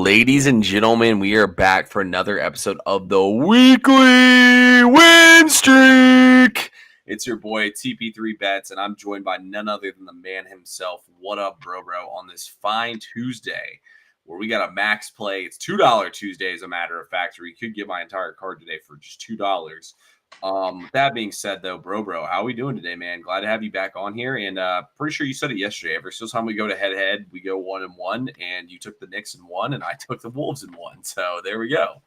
Ladies and gentlemen, we are back for another episode of the weekly win streak. It's your boy TP3 Bets, and I'm joined by none other than the man himself. What up, bro, on this fine Tuesday where we got a max play. It's $2 Tuesday, as a matter of fact, or you could get my entire card today for just $2. With that being said, though, bro, how are we doing today, man? Glad to have you back on here, and pretty sure you said it yesterday. Every single time we go to head, we go 1-1, and you took the Knicks in 1, and I took the Wolves in 1. So there we go.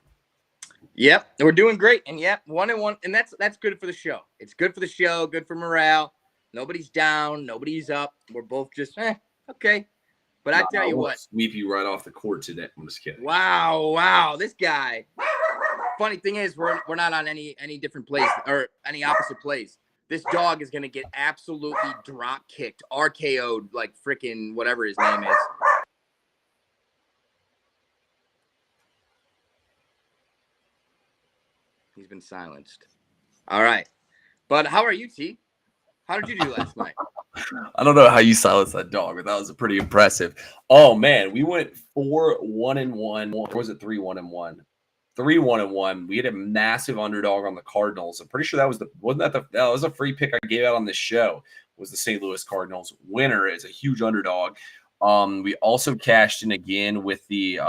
Yep, we're doing great, and 1-1, and that's good for the show. It's good for the show, good for morale. Nobody's down, nobody's up. We're both just okay. But I tell you what, sweep you right off the court today. I'm just kidding. Wow, this guy. Funny thing is, we're not on any different place or any opposite place. This dog is gonna get absolutely drop kicked, RKO'd, like freaking whatever his name is. He's been silenced. All right, but how are you, T? How did you do last night? I don't know how you silenced that dog, but that was pretty impressive. Oh man, we went 4-1-1. Or was it 3-1-1? 3-1-1. We had a massive underdog on the Cardinals. I'm pretty sure that was a free pick I gave out on this show. Was the St. Louis Cardinals winner is a huge underdog. We also cashed in again with the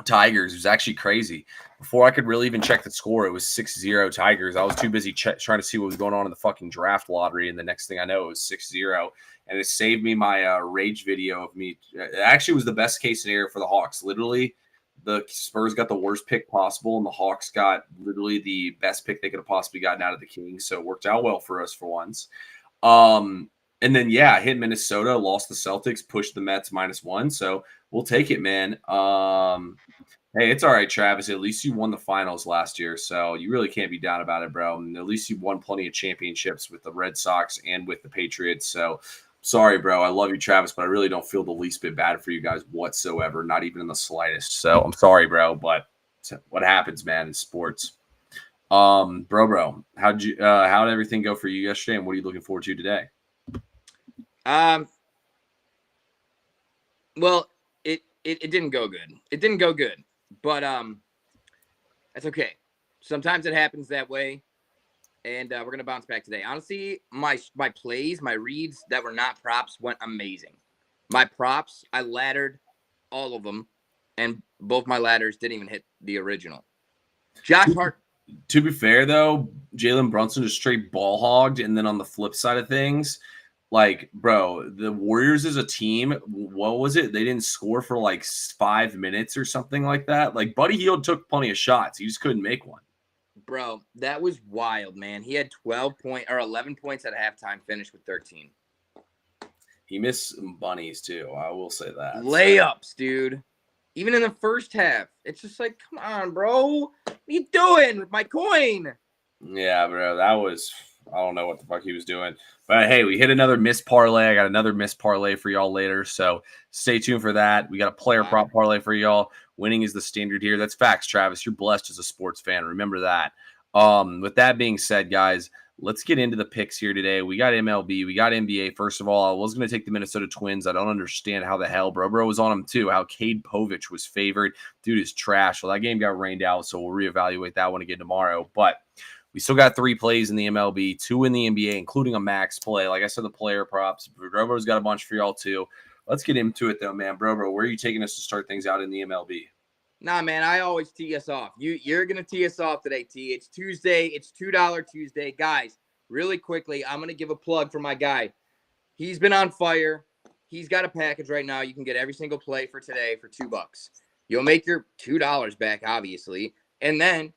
Tigers. It was actually crazy. Before I could really even check the score, it was 6-0 Tigers. I was too busy trying to see what was going on in the fucking draft lottery, and the next thing I know, it was 6-0. And it saved me my rage video of me. It actually was the best case scenario for the Hawks. Literally, the Spurs got the worst pick possible, and the Hawks got literally the best pick they could have possibly gotten out of the Kings. So it worked out well for us for once. And then, hit Minnesota, lost the Celtics, pushed the Mets -1. So we'll take it, man. Hey, it's all right, Travis. At least you won the finals last year, so you really can't be down about it, bro. And at least you won plenty of championships with the Red Sox and with the Patriots. So sorry, bro. I love you, Travis, but I really don't feel the least bit bad for you guys whatsoever, not even in the slightest. So I'm sorry, bro, but what happens, man, in sports. Bro, how did everything go for you yesterday, and what are you looking forward to today? Well, it didn't go good. It didn't go good, but that's okay. Sometimes it happens that way, and we're gonna bounce back today. Honestly, my plays, my reads that were not props went amazing. My props, I laddered all of them, and both my ladders didn't even hit the original. Josh Hart. To be fair, though, Jalen Brunson just straight ball hogged, and then on the flip side of things, like, bro, the Warriors as a team, what was it? They didn't score for like 5 minutes or something like that. Like, Buddy Hield took plenty of shots. He just couldn't make one. Bro, that was wild, man. He had 11 points at halftime, finished with 13. He missed some bunnies, too. I will say that. Layups, dude. Even in the first half. It's just like, come on, bro. What are you doing with my coin? Yeah, bro. That was... I don't know what the fuck he was doing. But, hey, we hit another missed parlay. I got another missed parlay for y'all later, so stay tuned for that. We got a player prop parlay for y'all. Winning is the standard here. That's facts, Travis. You're blessed as a sports fan. Remember that. With that being said, guys, let's get into the picks here today. We got MLB. We got NBA. First of all, I was going to take the Minnesota Twins. I don't understand how the hell. Bro was on them, too. How Cade Povich was favored. Dude is trash. Well, that game got rained out, so we'll reevaluate that one again tomorrow. But we still got 3 plays in the MLB, 2 in the NBA, including a max play. Like I said, the player props. Bro's got a bunch for y'all, too. Let's get into it, though, man. Bro, where are you taking us to start things out in the MLB? Nah, man, I always tee us off. You're going to tee us off today, T. It's Tuesday. It's $2 Tuesday. Guys, really quickly, I'm going to give a plug for my guy. He's been on fire. He's got a package right now. You can get every single play for today for $2. You'll make your $2 back, obviously. And then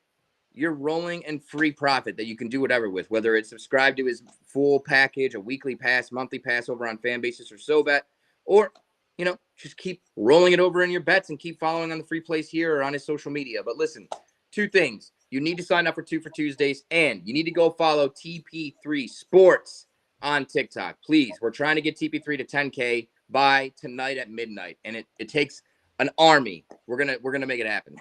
you're rolling in free profit that you can do whatever with, whether it's subscribe to his full package, a weekly pass, monthly pass over on Fanbasis or SoBet, or, just keep rolling it over in your bets and keep following on the free plays here or on his social media. But listen, 2 things. You need to sign up for 2 for Tuesdays, and you need to go follow TP3 Sports on TikTok. Please, we're trying to get TP3 to 10K by tonight at midnight, and it takes an army. We're gonna make it happen.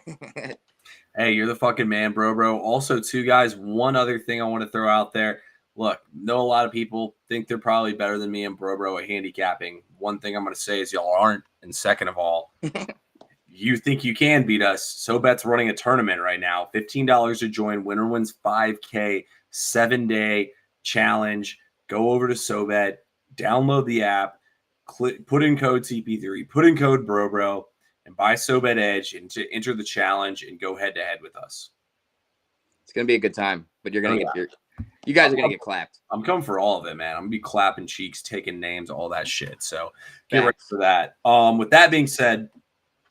Hey, you're the fucking man, bro. Also, too, guys, one other thing I want to throw out there. Look, know a lot of people think they're probably better than me and bro at handicapping. One thing I'm going to say is y'all aren't. And second of all, you think you can beat us, SoBet's running a tournament right now. $15 to join. Winner wins $5K, 7-day challenge. Go over to SoBet, download the app, put in code CP3, put in code BroBro, and buy SoBet Edge and to enter the challenge and go head to head with us. It's gonna be a good time, but you're gonna you guys are gonna get clapped. I'm coming for all of it, man. I'm gonna be clapping cheeks, taking names, all that shit. So get ready for that. With that being said,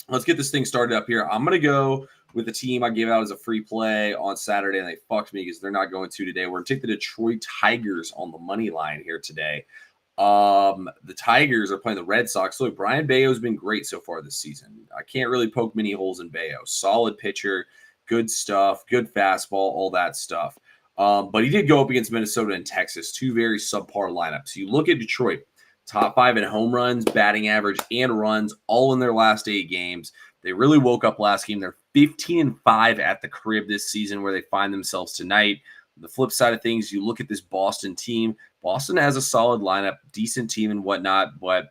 let's get this thing started up here. I'm gonna go with the team I gave out as a free play on Saturday, and they fucked me because they're not going to today. We're gonna take the Detroit Tigers on the money line here today. The Tigers are playing the Red Sox. Look, Brian Bayo's been great so far this season. I can't really poke many holes in Bayo. Solid pitcher, good stuff, good fastball, all that stuff. But he did go up against Minnesota and Texas, two very subpar lineups. You look at Detroit, top 5 in home runs, batting average, and runs, all in their last 8 games. They really woke up last game. They're 15-5 at the crib this season, where they find themselves tonight. The flip side of things, you look at this Boston team. Boston has a solid lineup, decent team and whatnot, but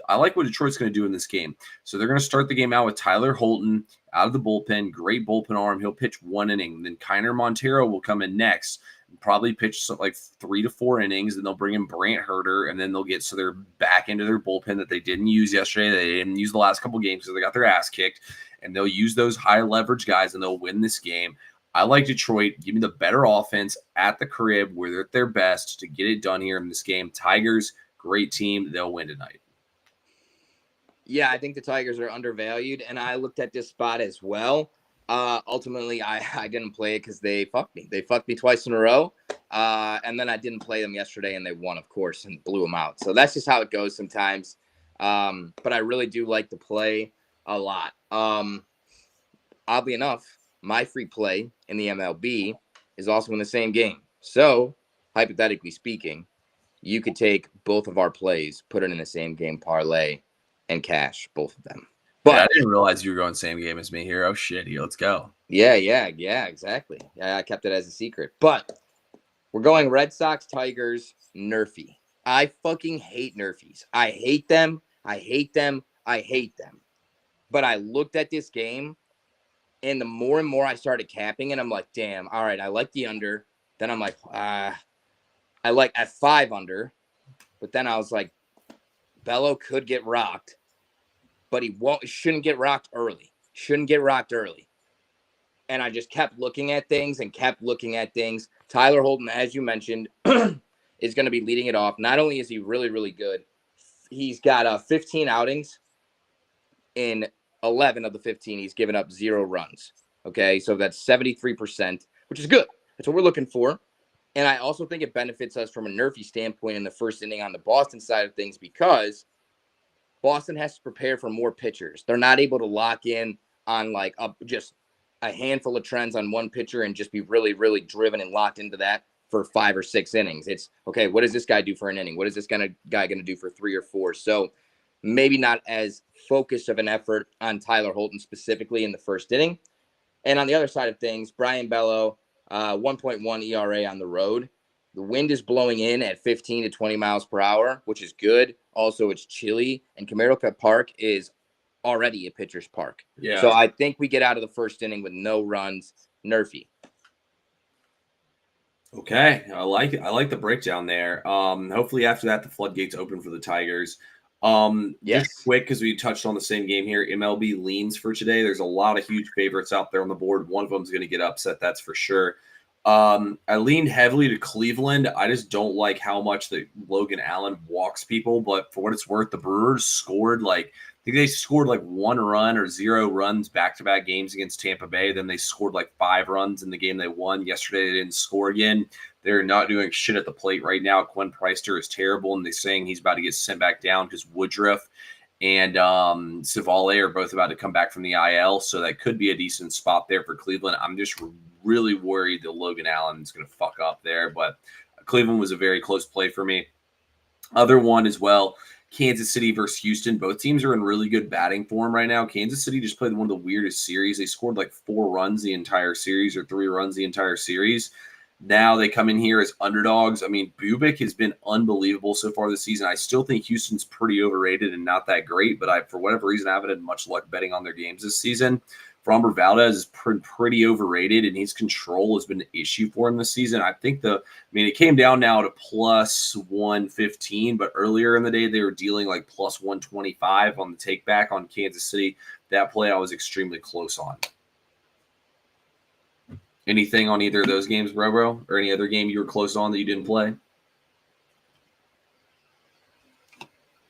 I like what Detroit's going to do in this game. So they're going to start the game out with Tyler Holton out of the bullpen. Great bullpen arm. He'll pitch 1 inning. Then Kiner Montero will come in next, probably pitch like 3 to 4 innings. Then they'll bring in Brant Herter, and then they'll get so they're back into their bullpen that they didn't use yesterday. They didn't use the last couple games because they got their ass kicked, and they'll use those high leverage guys, and they'll win this game. I like Detroit. Give me the better offense at the crib where they're at their best to get it done here in this game. Tigers, great team. They'll win tonight. Yeah, I think the Tigers are undervalued, and I looked at this spot as well. Ultimately, I didn't play it because they fucked me. They fucked me twice in a row, and then I didn't play them yesterday, and they won, of course, and blew them out. So that's just how it goes sometimes. But I really do like the play a lot. Oddly enough, my free play in the MLB is also in the same game. So, hypothetically speaking, you could take both of our plays, put it in the same game parlay, and cash both of them. But yeah, I didn't realize you were going same game as me here. Oh, shit. Let's go. Yeah, exactly. I kept it as a secret. But we're going Red Sox, Tigers, Nerfy. I fucking hate Nerfies. I hate them. But I looked at this game, and the more and more I started capping it, I'm like, damn, all right, I like the under. Then I'm like, I like at 5 under. But then I was like, Bello could get rocked, but shouldn't get rocked early. And I just kept looking at things. Tyler Holton, as you mentioned, is going to be leading it off. Not only is he really, really good, he's got 15 outings. In 11 of the 15, he's given up 0 runs. Okay, so that's 73%, which is good. That's what we're looking for. And I also think it benefits us from a Nerfy standpoint in the first inning on the Boston side of things, because Boston has to prepare for more pitchers. They're not able to lock in on like just a handful of trends on one pitcher and just be really, really driven and locked into that for 5 or 6 innings. It's, okay, what does this guy do for an inning? What is this guy going to do for 3 or 4? So maybe not as focused of an effort on Tyler Holton specifically in the first inning. And on the other side of things, Brian Bello, 1.1 ERA on the road. The wind is blowing in at 15 to 20 miles per hour, which is good. Also, it's chilly, and Comerica Park is already a pitcher's park. Yeah. So I think we get out of the first inning with no runs. Nerfy. Okay, I like it. I like the breakdown there. Hopefully after that, the floodgates open for the Tigers. Yes. Just quick, because we touched on the same game here. MLB leans for today. There's a lot of huge favorites out there on the board. One of them is going to get upset, that's for sure. I leaned heavily to Cleveland. I just don't like how much that Logan Allen walks people, but for what it's worth, the Brewers scored I think they scored 1 run or 0 runs back-to-back games against Tampa Bay. Then they scored 5 runs in the game they won. Yesterday, they didn't score again. They're not doing shit at the plate right now. Quinn Preister is terrible, and they're saying he's about to get sent back down because Woodruff and Savale are both about to come back from the IL, so that could be a decent spot there for Cleveland. I'm just really worried that Logan Allen is going to fuck up there, but Cleveland was a very close play for me. Other one as well, Kansas City versus Houston. Both teams are in really good batting form right now. Kansas City just played one of the weirdest series. They scored 4 runs the entire series or 3 runs the entire series. Now they come in here as underdogs. I mean, Bubik has been unbelievable so far this season. I still think Houston's pretty overrated and not that great, but for whatever reason, I haven't had much luck betting on their games this season. Framber Valdez is pretty overrated, and his control has been an issue for him this season. I think it came down now to plus 115, but earlier in the day, they were dealing like plus 125 on the take back on Kansas City. That play I was extremely close on. Anything on either of those games, bro? Or any other game you were close on that you didn't play?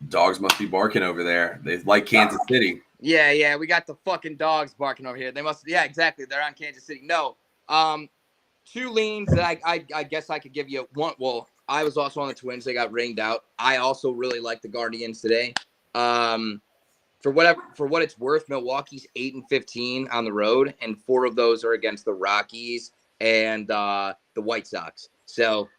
Dogs must be barking over there. They like Kansas City. Yeah, we got the fucking dogs barking over here. They must, yeah, exactly. They're on Kansas City. No, two leans that I guess I could give you one. Well, I was also on the Twins. They got rained out. I also really like the Guardians today. For what it's worth, Milwaukee's 8-15 on the road, and 4 of those are against the Rockies and the White Sox. So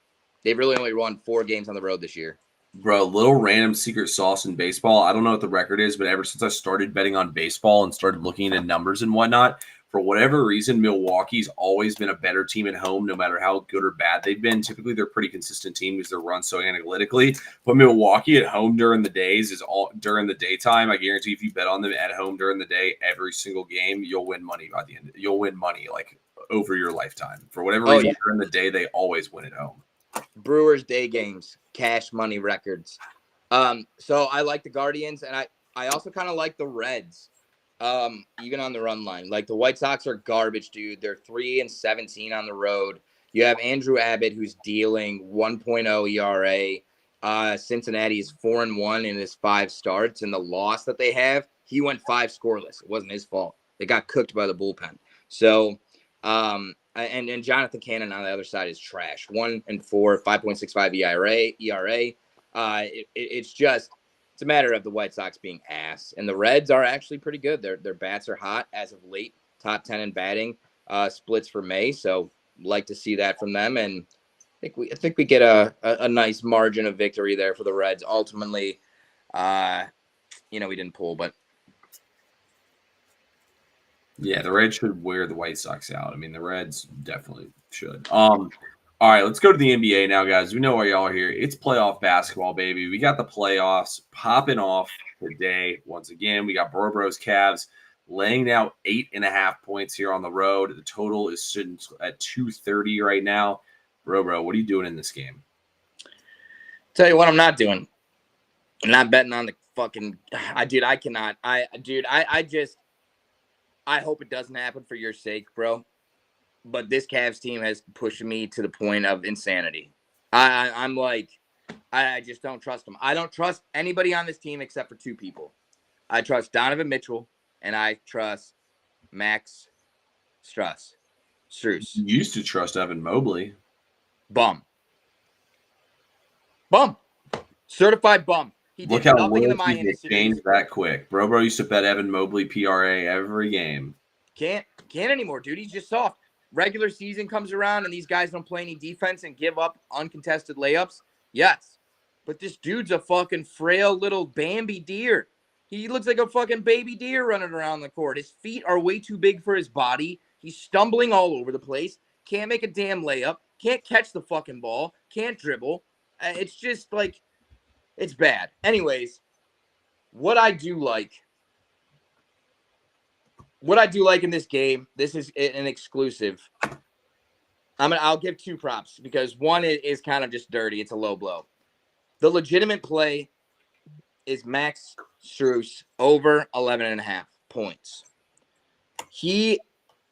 they've really only won 4 games on the road this year. Bro, little random secret sauce in baseball. I don't know what the record is, but ever since I started betting on baseball and started looking at numbers and whatnot, for whatever reason, Milwaukee's always been a better team at home, no matter how good or bad they've been. Typically, they're a pretty consistent team because they're run so analytically. But Milwaukee at home during the days is all during the daytime. I guarantee if you bet on them at home during the day, every single game, you'll win money by the end. You'll win money like over your lifetime. For whatever reason, during the day, they always win at home. Brewers day games, cash money records. So I like the Guardians, and I also kind of like the Reds. Even on the run line, like the White Sox are garbage, dude. They're 3-17 on the road. You have Andrew Abbott, who's dealing 1.0 ERA. Cincinnati is 4-1 in his 5 starts, and the loss that they have, he went 5 scoreless. It wasn't his fault. They got cooked by the bullpen. So, and Jonathan Cannon on the other side is trash. 1-4, 5.65 ERA. It's a matter of the White Sox being ass, and the Reds are actually pretty good. Their bats are hot as of late. Top 10 in batting, splits for May. So like to see that from them, and I think we get a nice margin of victory there for the Reds. Ultimately, we didn't pull, but yeah, the Reds should wear the White Sox out. I mean, the Reds definitely should. All right, let's go to the NBA now, guys. We know why y'all are here. It's playoff basketball, baby. We got the playoffs popping off today. Once again, we got Bros Cavs laying now 8.5 points here on the road. The total is sitting at 230 right now. Bro, what are you doing in this game? Tell you what I'm not doing. I'm not betting on the fucking I cannot. I hope it doesn't happen for your sake, bro. But this Cavs team has pushed me to the point of insanity. I'm like, I just don't trust them. I don't trust anybody on this team except for 2 people. I trust Donovan Mitchell, and I trust Max Strus. You used to trust Evan Mobley. Bum. Certified bum. He did nothing in the Miami series. Changed that quick. Bro used to bet Evan Mobley PRA every game. Can't anymore, dude. He's just soft. Regular season comes around and these guys don't play any defense and give up uncontested layups. Yes. But this dude's a fucking frail little Bambi deer. He looks like a fucking baby deer running around the court. His feet are way too big for his body. He's stumbling all over the place. Can't make a damn layup. Can't catch the fucking ball. Can't dribble. It's just like, it's bad. Anyways, what I do like in this game, this is an exclusive. I'll give 2 props because one is kind of just dirty. It's a low blow. The legitimate play is Max Strus over 11.5 points. He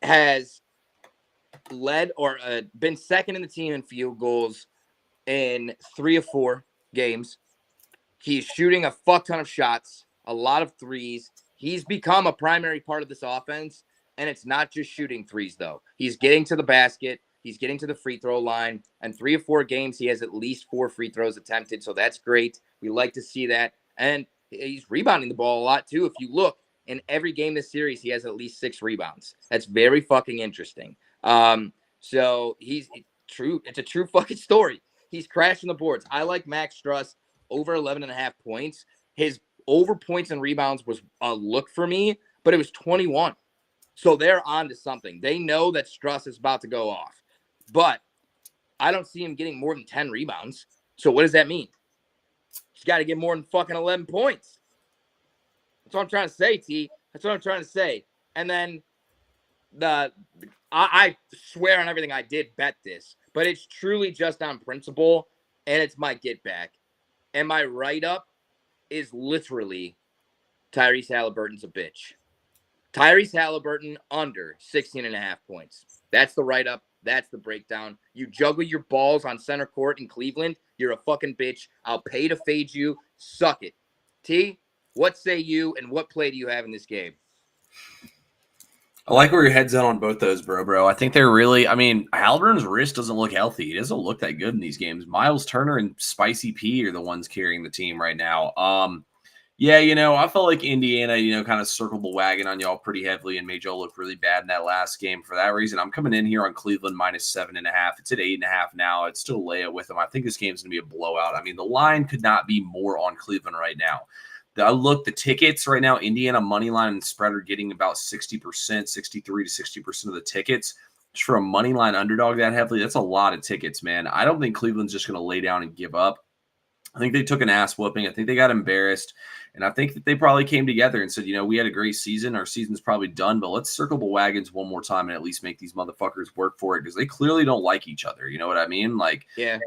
has led or been second in the team in field goals in 3 of 4 games. He's shooting a fuck ton of shots, a lot of threes. He's become a primary part of this offense, and it's not just shooting threes, though. He's getting to the basket. He's getting to the free throw line. And 3 of 4 games, he has at least 4 free throws attempted, so that's great. We like to see that. And he's rebounding the ball a lot, too. If you look, in every game this series, he has at least 6 rebounds. That's very fucking interesting. So it's a true fucking story. He's crashing the boards. I like Max Strus over 11.5 points. His over points and rebounds was a look for me, but it was 21. So they're on to something. They know that Strus is about to go off. But I don't see him getting more than 10 rebounds. So what does that mean? He's got to get more than fucking 11 points. That's what I'm trying to say, T. That's what I'm trying to say. And then I swear on everything I did bet this, but it's truly just on principle, and it's my get back. And my write-up is literally Tyrese Halliburton's a bitch. Tyrese Halliburton under 16.5 points. That's the write-up. That's the breakdown. You juggle your balls on center court in Cleveland. You're a fucking bitch. I'll pay to fade you. Suck it. T, what say you, and what play do you have in this game? I like where your head's at on both those, bro. I think they're really, I mean, Halliburton's wrist doesn't look healthy. He doesn't look that good in these games. Miles Turner and Spicy P are the ones carrying the team right now. Yeah, I felt like Indiana, kind of circled the wagon on y'all pretty heavily and made y'all look really bad in that last game. For that reason, I'm coming in here on Cleveland minus 7.5. It's at 8.5 now. I'd still lay it with them. I think this game's going to be a blowout. I mean, the line could not be more on Cleveland right now. I look, the tickets right now, Indiana money line and spread are getting about 60%, 63 to 60% of the tickets. Just for a money line underdog that heavily, that's a lot of tickets, man. I don't think Cleveland's just going to lay down and give up. I think they took an ass whooping. I think they got embarrassed. And I think that they probably came together and said, we had a great season. Our season's probably done, but let's circle the wagons one more time and at least make these motherfuckers work for it because they clearly don't like each other. You know what I mean? Yeah.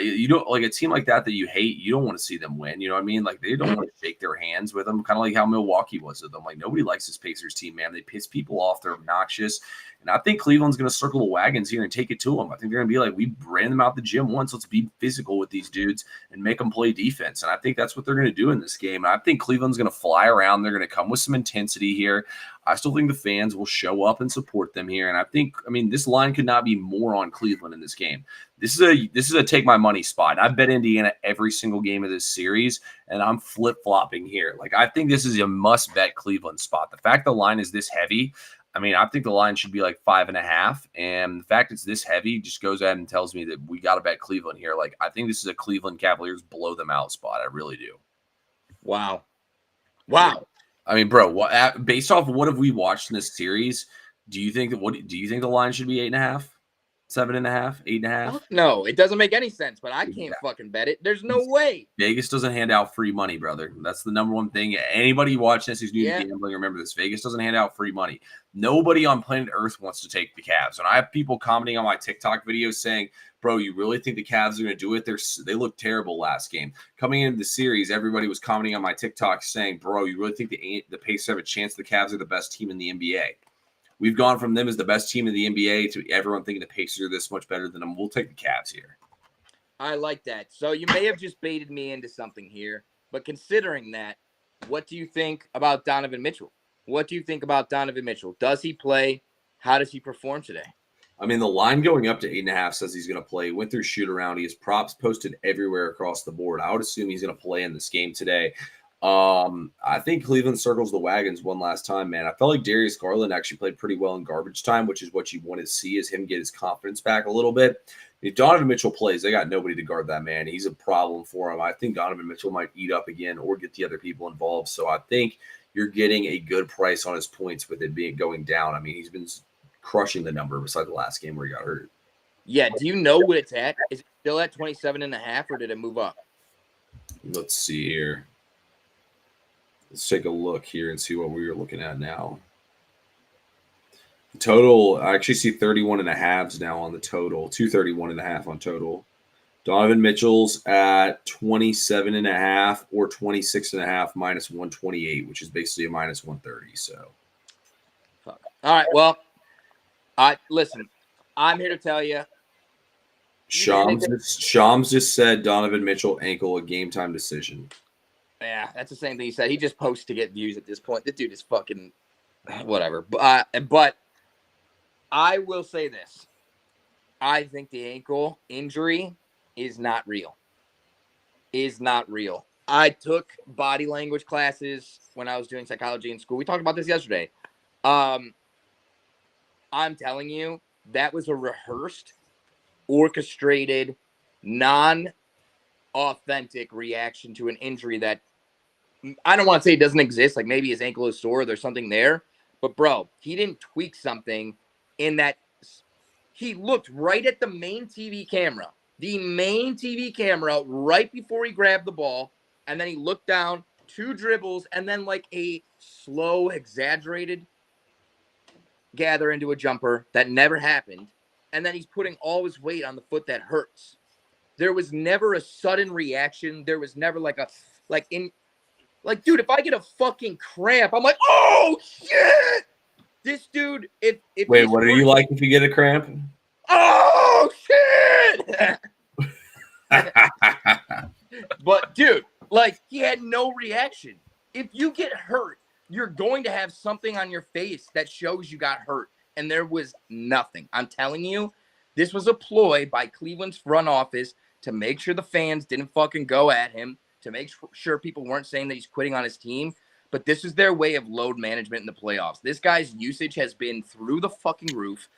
You don't like a team like that you hate. You don't want to see them win. You know what I mean? Like they don't want to shake their hands with them, kind of like how Milwaukee was with them. Like nobody likes this Pacers team, man. They piss people off. They're obnoxious. And I think Cleveland's going to circle the wagons here and take it to them. I think they're going to be like, we ran them out the gym once. Let's be physical with these dudes and make them play defense. And I think that's what they're going to do in this game. And I think Cleveland's going to fly around. They're going to come with some intensity here. I still think the fans will show up and support them here. And I think, this line could not be more on Cleveland in this game. This is a take my money spot. I bet Indiana every single game of this series, and I'm flip-flopping here. Like, I think this is a must-bet Cleveland spot. The fact the line is this heavy, I think the line should be like 5.5. And the fact it's this heavy just goes ahead and tells me that we got to bet Cleveland here. Like, I think this is a Cleveland Cavaliers blow them out spot. I really do. Wow. Bro, based off of what have we watched in this series, do you think the line should be 8.5? 7.5, 8.5? No, it doesn't make any sense, but I can't fucking bet it. There's no way. Vegas doesn't hand out free money, brother. That's the number one thing. Anybody watching this who's new to gambling, remember this. Vegas doesn't hand out free money. Nobody on planet Earth wants to take the Cavs. And I have people commenting on my TikTok videos saying, bro, you really think the Cavs are going to do it? They looked terrible last game. Coming into the series, everybody was commenting on my TikTok saying, bro, you really think the Pacers have a chance the Cavs are the best team in the NBA? We've gone from them as the best team in the NBA to everyone thinking the Pacers are this much better than them. We'll take the Cavs here. I like that. So you may have just baited me into something here, but considering that, what do you think about Donovan Mitchell? Does he play? How does he perform today? The line going up to 8.5 says he's going to play. Went through shoot around. He has props posted everywhere across the board. I would assume he's going to play in this game today. I think Cleveland circles the wagons one last time, man. I felt like Darius Garland actually played pretty well in garbage time, which is what you want to see, is him get his confidence back a little bit. If Donovan Mitchell plays, they got nobody to guard that man. He's a problem for him. I think Donovan Mitchell might eat up again or get the other people involved. So I think you're getting a good price on his points with it going down. He's been crushing the number besides the last game where he got hurt. Yeah. Do you know what it's at? Is it still at 27.5 or did it move up? Let's see here. Let's take a look here and see what we were looking at now. The total, I actually see 31.5s now on the total, 231.5 on total. Donovan Mitchell's at 27.5 or 26.5 minus 128, which is basically a minus 130. So, fuck. All right. Well, listen, I'm here to tell you. Shams just said Donovan Mitchell ankle, a game time decision. Yeah, that's the same thing he said. He just posts to get views at this point. This dude is fucking whatever. But I will say this. I think the ankle injury is not real. I took body language classes when I was doing psychology in school. We talked about this yesterday. I'm telling you, that was a rehearsed, orchestrated, non-authentic reaction to an injury that I don't want to say it doesn't exist. Like maybe his ankle is sore. There's something there. But, bro, he didn't tweak something in that He looked right at the main TV camera. The main TV camera right before he grabbed the ball. And then he looked down, 2 dribbles, and then like a slow, exaggerated gather into a jumper that never happened. And then he's putting all his weight on the foot that hurts. There was never a sudden reaction. There was never like dude, if I get a fucking cramp, I'm like, oh shit! This dude, if Wait, what are you like if you get a cramp? Oh shit! But dude, like, he had no reaction. If you get hurt, you're going to have something on your face that shows you got hurt. And there was nothing. I'm telling you, this was a ploy by Cleveland's front office to make sure the fans didn't fucking go at him, to make sure people weren't saying that he's quitting on his team. But this is their way of load management in the playoffs. This guy's usage has been through the fucking roof,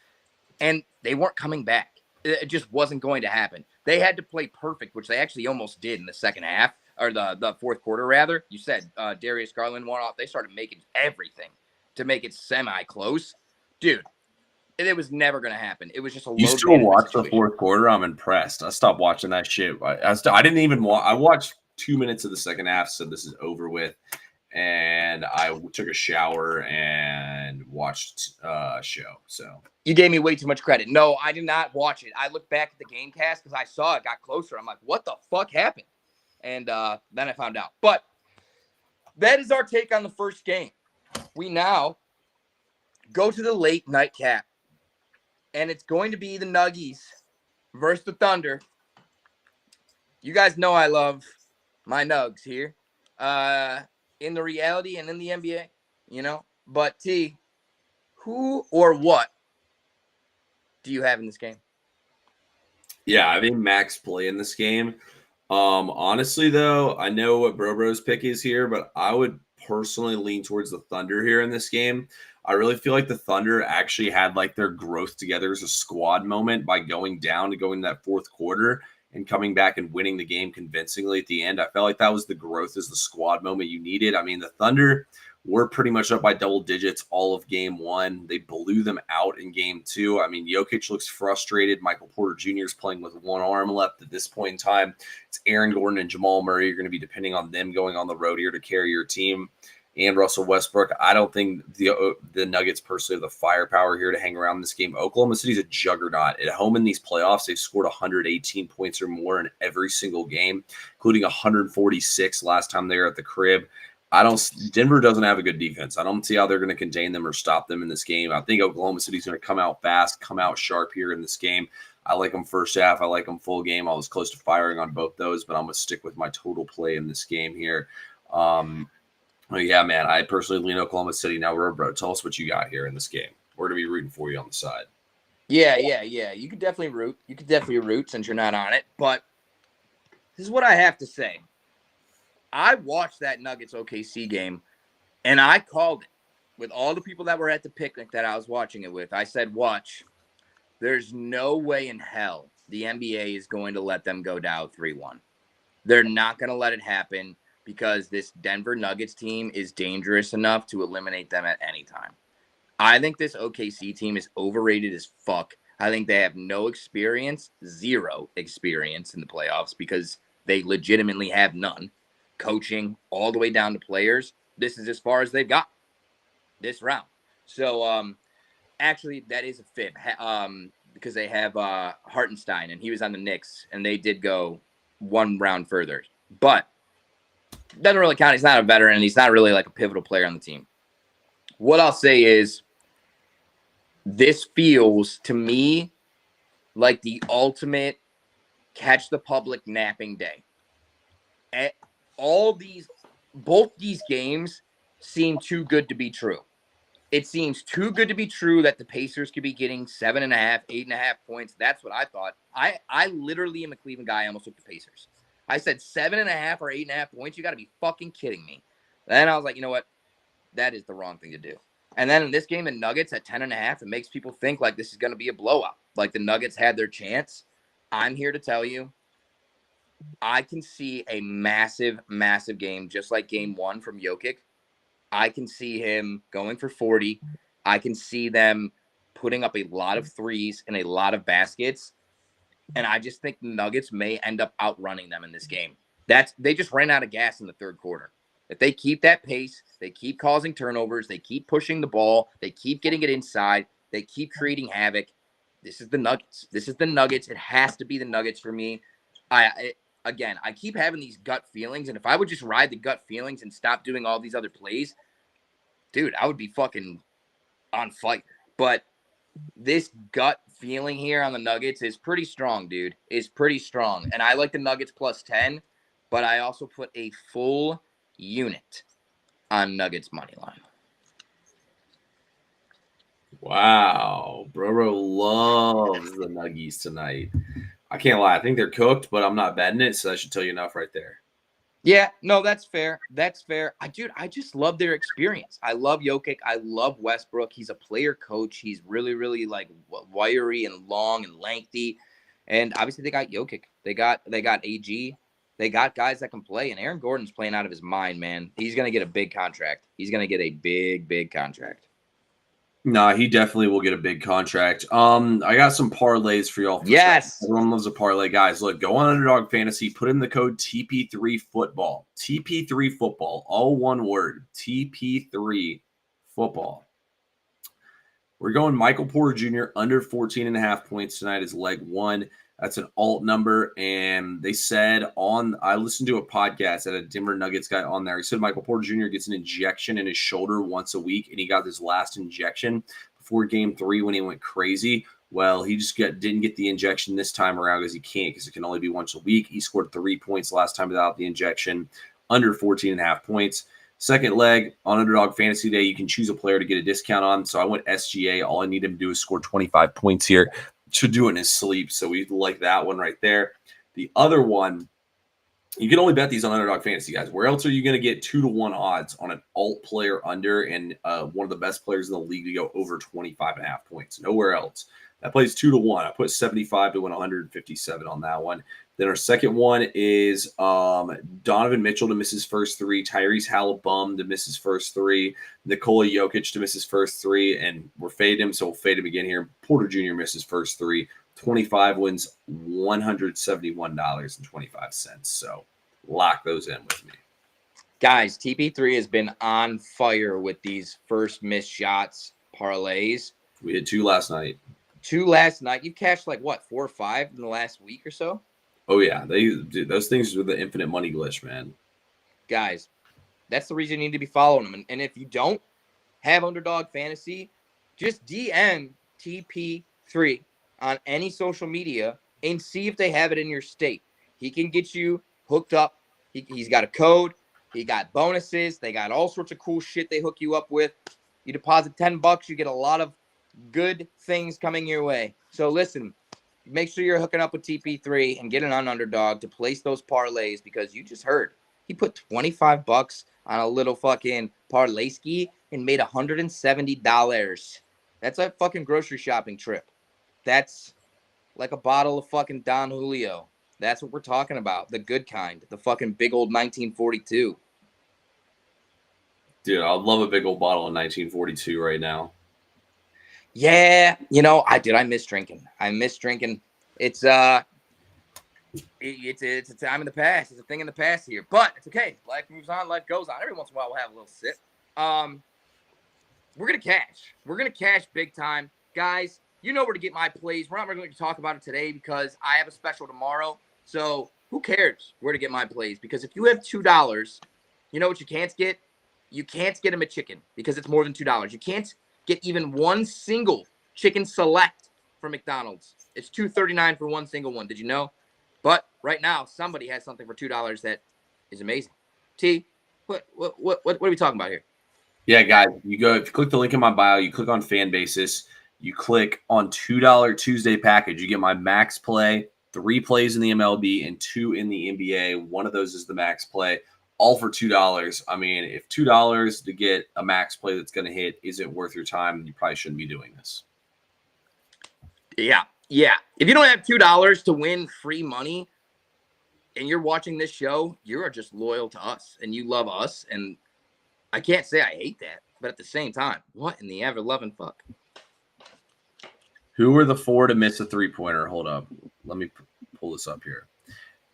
and they weren't coming back. It just wasn't going to happen. They had to play perfect, which they actually almost did in the second half, or the fourth quarter, rather. You said Darius Garland went off. They started making everything to make it semi-close. Dude, it was never going to happen. It was just a load. You still watch the fourth quarter? I'm impressed. I stopped watching that shit. I didn't even watch. I watched 2 minutes of the second half, so this is over with. And I took a shower and watched a show. So you gave me way too much credit. No, I did not watch it. I looked back at the game cast because I saw it got closer. I'm like, what the fuck happened? And then I found out. But that is our take on the first game. We now go to the late nightcap. And it's going to be the Nuggies versus the Thunder. You guys know I love my Nugs here. In the reality and in the NBA, you know. But T, who or what do you have in this game? Yeah, I think Max play in this game. Honestly, though, I know what Bro's pick is here, but I would personally lean towards the Thunder here in this game. I really feel like the Thunder actually had like their growth together as a squad moment by going down to going to that fourth quarter and coming back and winning the game convincingly at the end. I felt like that was the growth as the squad moment you needed. I mean, the Thunder were pretty much up by double digits all of game one. They blew them out in game two. I mean, Jokic looks frustrated. Michael Porter Jr. is playing with one arm left at this point in time. It's Aaron Gordon and Jamal Murray. You're going to be depending on them going on the road here to carry your team. And Russell Westbrook. I don't think the Nuggets personally have the firepower here to hang around this game. Oklahoma City's a juggernaut. At home in these playoffs, they've scored 118 points or more in every single game, including 146 last time they were at the crib. Denver doesn't have a good defense. I don't see how they're going to contain them or stop them in this game. I think Oklahoma City's going to come out fast, come out sharp here in this game. I like them first half. I like them full game. I was close to firing on both those, but I'm going to stick with my total play in this game here. Oh, yeah, man. I personally lean Oklahoma City. Now, bro, tell us what you got here in this game. We're going to be rooting for you on the side. Yeah. You could definitely root. You could definitely root since you're not on it. But this is what I have to say. I watched that Nuggets OKC game, and I called it with all the people that were at the picnic that I was watching it with. I said, watch, there's no way in hell the NBA is going to let them go down 3-1. They're not going to let it happen, because this Denver Nuggets team is dangerous enough to eliminate them at any time. I think this OKC team is overrated as fuck. I think they have no experience, zero experience in the playoffs, because they legitimately have none. Coaching all the way down to players, this is as far as they've got this round. So, actually, that is a fib, because they have Hartenstein, and he was on the Knicks, and they did go one round further. But doesn't really count. He's not a veteran, and he's not really like a pivotal player on the team. What I'll say is, this feels to me like the ultimate catch the public napping day. Both these games seem too good to be true. It seems too good to be true that the Pacers could be getting 7.5, 8.5 points. That's what I thought. I literally am a Cleveland guy. I almost took the Pacers. I said 7.5 or 8.5 points. You got to be fucking kidding me. Then I was like, you know what? That is the wrong thing to do. And then in this game, the Nuggets at 10.5, it makes people think like this is going to be a blowout. Like the Nuggets had their chance. I'm here to tell you, I can see a massive, massive game, just like game one from Jokic. I can see him going for 40. I can see them putting up a lot of threes and a lot of baskets. And I just think the Nuggets may end up outrunning them in this game. They just ran out of gas in the third quarter. If they keep that pace, they keep causing turnovers, they keep pushing the ball, they keep getting it inside, they keep creating havoc. This is the Nuggets. This is the Nuggets. It has to be the Nuggets for me. Again, I keep having these gut feelings, and if I would just ride the gut feelings and stop doing all these other plays, dude, I would be fucking on fire. But this gut feeling here on the Nuggets is pretty strong, dude. Is pretty strong. And I like the Nuggets plus 10, but I also put a full unit on Nuggets money line. Wow. Bro loves the Nuggies tonight. I can't lie. I think they're cooked, but I'm not betting it, so that should tell you enough right there. Yeah, no, that's fair. That's fair. I just love their experience. I love Jokic. I love Westbrook. He's a player coach. He's really, really like wiry and long and lengthy. And obviously they got Jokic. They got AG. They got guys that can play. And Aaron Gordon's playing out of his mind, man. He's gonna get a big contract. He's gonna get a big, big contract. No, he definitely will get a big contract. I got some parlays for y'all. Yes. Everyone loves a parlay. Guys, look, go on Underdog Fantasy, put in the code TP3 Football. TP3 Football, all one word. TP3 Football. We're going Michael Porter Jr. under 14.5 points tonight is leg one. That's an alt number. And they said I listened to a podcast that a Denver Nuggets guy on there. He said Michael Porter Jr. gets an injection in his shoulder once a week. And he got his last injection before game 3 when he went crazy. Well, he just didn't get the injection this time around because he can't, because it can only be once a week. He scored 3 points last time without the injection, under 14.5 points. Second leg on Underdog Fantasy Day, you can choose a player to get a discount on. So I went SGA. All I need him to do is score 25 points here. Should do it in his sleep. So we like that one right there. The other one, you can only bet these on Underdog Fantasy, guys. Where else are you going to get 2-to-1 odds on an alt player under and one of the best players in the league to go over 25.5 points? Nowhere else. That plays 2-to-1. I put 75 to win 157 on that one. Then our second one is Donovan Mitchell to miss his first 3, Tyrese Halliburton to miss his first 3, Nikola Jokic to miss his first 3, and we're fading him, so we'll fade him again here. Porter Jr. misses first 3. 25 wins $171.25. So lock those in with me. Guys, TP3 has been on fire with these first missed shots parlays. We had 2 last night. 2 last night. You cashed like what, 4 or 5 in the last week or so? Oh yeah, those things are the infinite money glitch, man. Guys, that's the reason you need to be following them. And if you don't have Underdog Fantasy, just DM TP3 on any social media and see if they have it in your state. He can get you hooked up. He's got a code. He got bonuses. They got all sorts of cool shit they hook you up with. You deposit $10, you get a lot of good things coming your way. So listen, make sure you're hooking up with TP3 and getting on Underdog to place those parlays, because you just heard he put $25 on a little fucking parlay ski and made $170. That's a fucking grocery shopping trip. That's like a bottle of fucking Don Julio. That's what we're talking about. The good kind. The fucking big old 1942. Dude, I'd love a big old bottle of 1942 right now. Yeah, I miss drinking. It's a time in the past. It's a thing in the past here, but it's okay. Life moves on. Life goes on. Every once in a while, we'll have a little sip. We're gonna cash. We're gonna cash big time, guys. You know where to get my plays. We're not going to talk about it today because I have a special tomorrow. So who cares where to get my plays? Because if you have $2, you know what you can't get? You can't get a McChicken because it's more than $2. You can't get even one single chicken select from McDonald's. It's $2.39 for one single one. Did you know? But right now, somebody has something for $2 that is amazing. T, what are we talking about here? Yeah, guys, if you click the link in my bio, you click on Fan Basis, you click on $2 Tuesday package, you get my max play, 3 plays in the MLB and 2 in the NBA. One of those is the max play, all for $2. I mean, if $2 to get a max play that's going to hit isn't worth your time, you probably shouldn't be doing this. Yeah. If you don't have $2 to win free money and you're watching this show, you are just loyal to us and you love us. And I can't say I hate that, but at the same time, what in the ever-loving fuck? Who were the 4 to miss a three-pointer? Hold up. Let me pull this up here.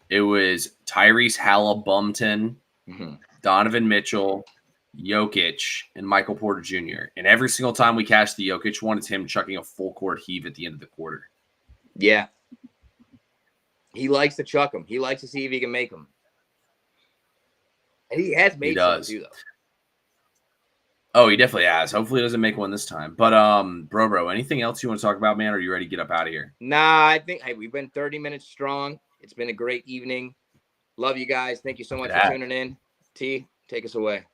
It was Tyrese Halliburton, Donovan Mitchell, Jokic, and Michael Porter Jr. And every single time we catch the Jokic one, it's him chucking a full court heave at the end of the quarter. Yeah. He likes to chuck them. He likes to see if he can make them. And he has made some too, though. Oh, he definitely has. Hopefully he doesn't make one this time. But bro, anything else you want to talk about, man? Or are you ready to get up out of here? Nah, I think we've been 30 minutes strong. It's been a great evening. Love you guys. Thank you so much for tuning in. T, take us away.